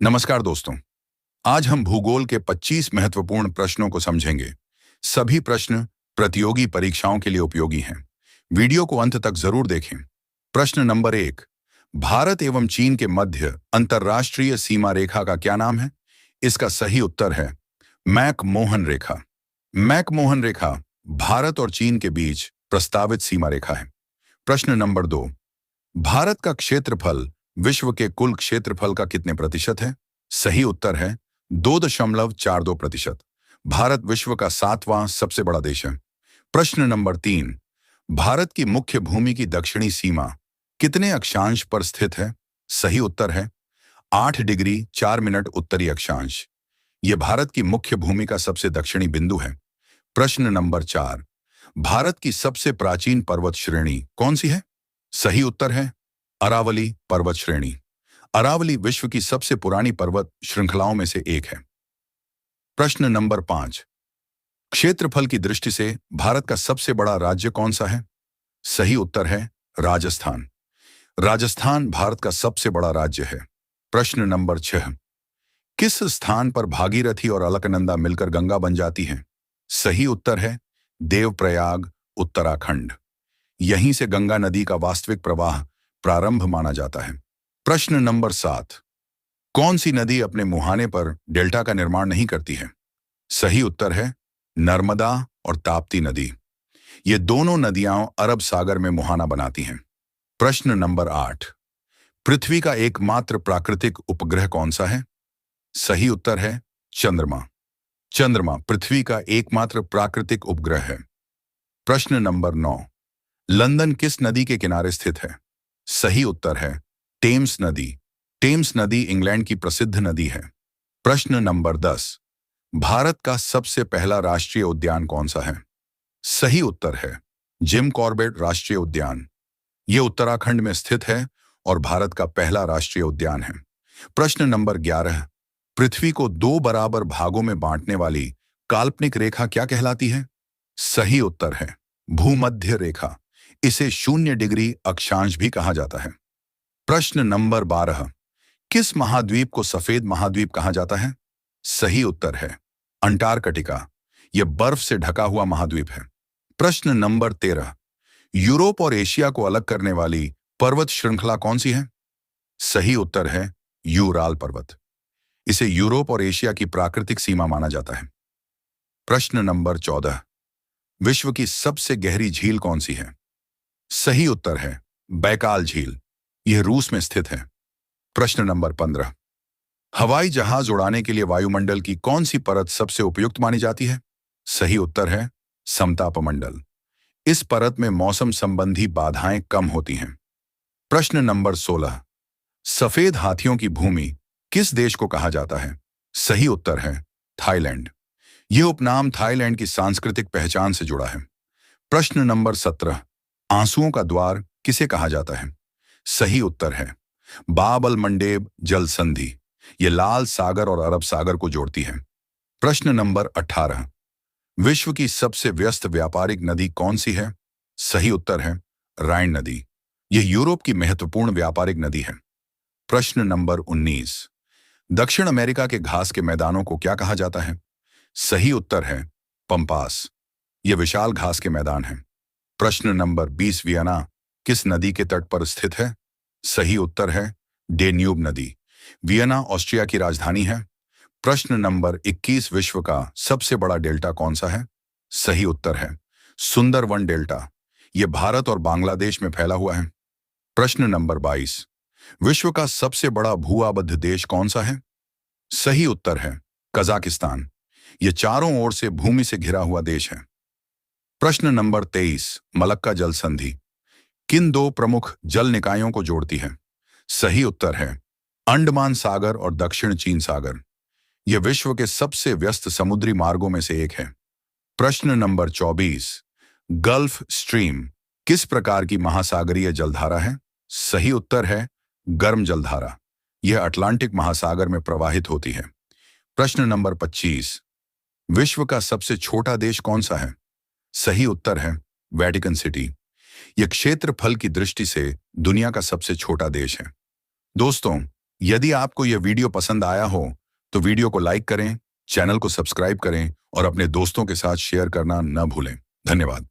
नमस्कार दोस्तों। आज हम भूगोल के 25 महत्वपूर्ण प्रश्नों को समझेंगे। सभी प्रश्न प्रतियोगी परीक्षाओं के लिए उपयोगी हैं। वीडियो को अंत तक जरूर देखें। प्रश्न नंबर 1। भारत एवं चीन के मध्य अंतर्राष्ट्रीय सीमा रेखा का क्या नाम है? इसका सही उत्तर है मैक-मोहन रेखा। मैक-मोहन रेखा भारत और चीन के बीच प्रस्तावित सीमा रेखा है। प्रश्न नंबर 2। भारत का क्षेत्रफल विश्व के कुल क्षेत्रफल का कितने प्रतिशत है? सही उत्तर है 2.42%। भारत विश्व का 7वां सबसे बड़ा देश है। प्रश्न नंबर 3। भारत की मुख्य भूमि की दक्षिणी सीमा कितने अक्षांश पर स्थित है? सही उत्तर है 8 डिग्री 4 मिनट उत्तरी अक्षांश। यह भारत की मुख्य भूमि का सबसे दक्षिणी बिंदु है। प्रश्न नंबर 4। भारत की सबसे प्राचीन पर्वत श्रेणी कौन सी है? सही उत्तर है अरावली पर्वत श्रेणी। अरावली विश्व की सबसे पुरानी पर्वत श्रृंखलाओं में से एक है। प्रश्न नंबर 5। क्षेत्रफल की दृष्टि से भारत का सबसे बड़ा राज्य कौन सा है? सही उत्तर है राजस्थान। राजस्थान भारत का सबसे बड़ा राज्य है। प्रश्न नंबर 6। किस स्थान पर भागीरथी और अलकनंदा मिलकर गंगा बन जाती हैं? सही उत्तर है देवप्रयाग, उत्तराखंड। यहीं से गंगा नदी का वास्तविक प्रवाह प्रारंभ माना जाता है। प्रश्न नंबर 7। कौन सी नदी अपने मुहाने पर डेल्टा का निर्माण नहीं करती है? सही उत्तर है नर्मदा और ताप्ती नदी। ये दोनों नदियां अरब सागर में मुहाना बनाती हैं। प्रश्न नंबर 8। पृथ्वी का एकमात्र प्राकृतिक उपग्रह कौन सा है? सही उत्तर है चंद्रमा। चंद्रमा पृथ्वी का एकमात्र प्राकृतिक उपग्रह है। प्रश्न नंबर 9। लंदन किस नदी के किनारे स्थित है? सही उत्तर है टेम्स नदी। टेम्स नदी इंग्लैंड की प्रसिद्ध नदी है। प्रश्न नंबर 10। भारत का सबसे पहला राष्ट्रीय उद्यान कौन सा है? सही उत्तर है जिम कॉर्बेट राष्ट्रीय उद्यान। यह उत्तराखंड में स्थित है और भारत का पहला राष्ट्रीय उद्यान है। प्रश्न नंबर 11। पृथ्वी को 2 बराबर भागों में बांटने वाली काल्पनिक रेखा क्या कहलाती है? सही उत्तर है भूमध्य रेखा। इसे 0 डिग्री अक्षांश भी कहा जाता है। प्रश्न नंबर 12। किस महाद्वीप को सफेद महाद्वीप कहा जाता है? सही उत्तर है अंटार्कटिका। यह बर्फ से ढका हुआ महाद्वीप है। प्रश्न नंबर 13। यूरोप और एशिया को अलग करने वाली पर्वत श्रृंखला कौन सी है? सही उत्तर है यूराल पर्वत। इसे यूरोप और एशिया की प्राकृतिक सीमा माना जाता है। प्रश्न नंबर 14। विश्व की सबसे गहरी झील कौन सी है? सही उत्तर है बैकाल झील। यह रूस में स्थित है। प्रश्न नंबर 15। हवाई जहाज उड़ाने के लिए वायुमंडल की कौन सी परत सबसे उपयुक्त मानी जाती है? सही उत्तर है समतापमंडल। इस परत में मौसम संबंधी बाधाएं कम होती हैं। प्रश्न नंबर 16। सफेद हाथियों की भूमि किस देश को कहा जाता है? सही उत्तर है थाईलैंड। यह उपनाम थाईलैंड की सांस्कृतिक पहचान से जुड़ा है। प्रश्न नंबर 17। आंसुओं का द्वार किसे कहा जाता है? सही उत्तर है बाब अल मंडेब जल संधि। यह लाल सागर और अरब सागर को जोड़ती है। प्रश्न नंबर 18। विश्व की सबसे व्यस्त व्यापारिक नदी कौन सी है? सही उत्तर है राइन नदी। यह यूरोप की महत्वपूर्ण व्यापारिक नदी है। प्रश्न नंबर 19। दक्षिण अमेरिका के घास के मैदानों को क्या कहा जाता है? सही उत्तर है पंपास। यह विशाल घास के मैदान है। प्रश्न नंबर 20। वियना किस नदी के तट पर स्थित है? सही उत्तर है डेन्यूब नदी। वियना ऑस्ट्रिया की राजधानी है। प्रश्न नंबर 21। विश्व का सबसे बड़ा डेल्टा कौन सा है? सही उत्तर है सुंदरवन डेल्टा। यह भारत और बांग्लादेश में फैला हुआ है। प्रश्न नंबर 22। विश्व का सबसे बड़ा भूआबद्ध देश कौन सा है? सही उत्तर है कजाकिस्तान। यह चारों ओर से भूमि से घिरा हुआ देश है। प्रश्न नंबर 23। मलक्का जल संधि किन 2 प्रमुख जल निकायों को जोड़ती है? सही उत्तर है अंडमान सागर और दक्षिण चीन सागर। यह विश्व के सबसे व्यस्त समुद्री मार्गों में से एक है। प्रश्न नंबर 24। गल्फ स्ट्रीम किस प्रकार की महासागरीय जलधारा है? सही उत्तर है गर्म जलधारा। यह अटलांटिक महासागर में प्रवाहित होती है। प्रश्न नंबर 25। विश्व का सबसे छोटा देश कौन सा है? सही उत्तर है वेटिकन सिटी। यह क्षेत्रफल की दृष्टि से दुनिया का सबसे छोटा देश है। दोस्तों, यदि आपको यह वीडियो पसंद आया हो तो वीडियो को लाइक करें, चैनल को सब्सक्राइब करें और अपने दोस्तों के साथ शेयर करना न भूलें। धन्यवाद।